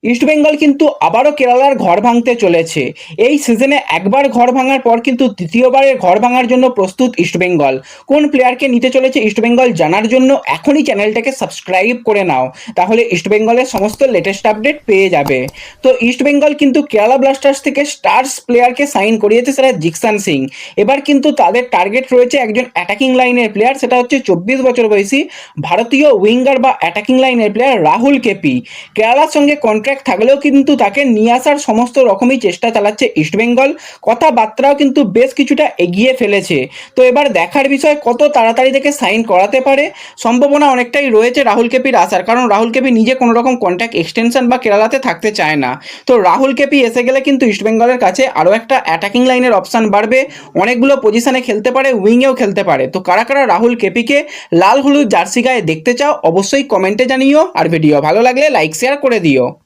ইস্টবেঙ্গল কিন্তু আবারও কেরালার ঘর ভাঙতে চলেছে। এই সিজনে একবার ঘর ভাঙার পর কিন্তু দ্বিতীয়বারের ঘর ভাঙার জন্য প্রস্তুত ইস্টবেঙ্গল। কোন প্লেয়ারকে নিতে চলেছে ইস্টবেঙ্গল জানার জন্য এখনই চ্যানেলটাকে সাবস্ক্রাইব করে নাও, তাহলে ইস্টবেঙ্গলের সমস্ত লেটেস্ট আপডেট পেয়ে যাবে। তো ইস্টবেঙ্গল কিন্তু কেরালা ব্লাস্টার্স থেকে স্টার্স প্লেয়ারকে সাইন করিয়েছে, সেটা জিকসান সিং। এবার কিন্তু তাদের টার্গেট রয়েছে একজন অ্যাটাকিং লাইনের প্লেয়ার, সেটা হচ্ছে 24 বছর বয়সী ভারতীয় উইঙ্গার বা অ্যাটাকিং লাইনের প্লেয়ার রাহুল কেপি। কেরালার সঙ্গে কন্ট্রাক্ট থাকলেও কিন্তু তাকে নিয়ে আসার সমস্ত রকমই চেষ্টা চালাচ্ছে ইস্টবেঙ্গল। কথাবার্তাও কিন্তু বেশ কিছুটা এগিয়ে ফেলেছে। তো এবার দেখার বিষয় কত তাড়াতাড়ি থেকে সাইন করাতে পারে। সম্ভাবনা অনেকটাই রয়েছে রাহুল কেপির আসার, কারণ রাহুল কেপি নিজে কোনো রকম কন্ট্রাক্ট এক্সটেনশন বা কেরালাতে থাকতে চায় না। তো রাহুল কেপি এসে গেলে কিন্তু ইস্টবেঙ্গলের কাছে আরও একটা অ্যাটাকিং লাইনের অপশান বাড়বে। অনেকগুলো পজিশনে খেলতে পারে, উইংয়েও খেলতে পারে। তো কারা কারা রাহুল কেপিকে লাল হলুদ জার্সি গায়ে দেখতে চাও অবশ্যই কমেন্টে জানিও, আর ভিডিও ভালো লাগলে লাইক শেয়ার করে দিও।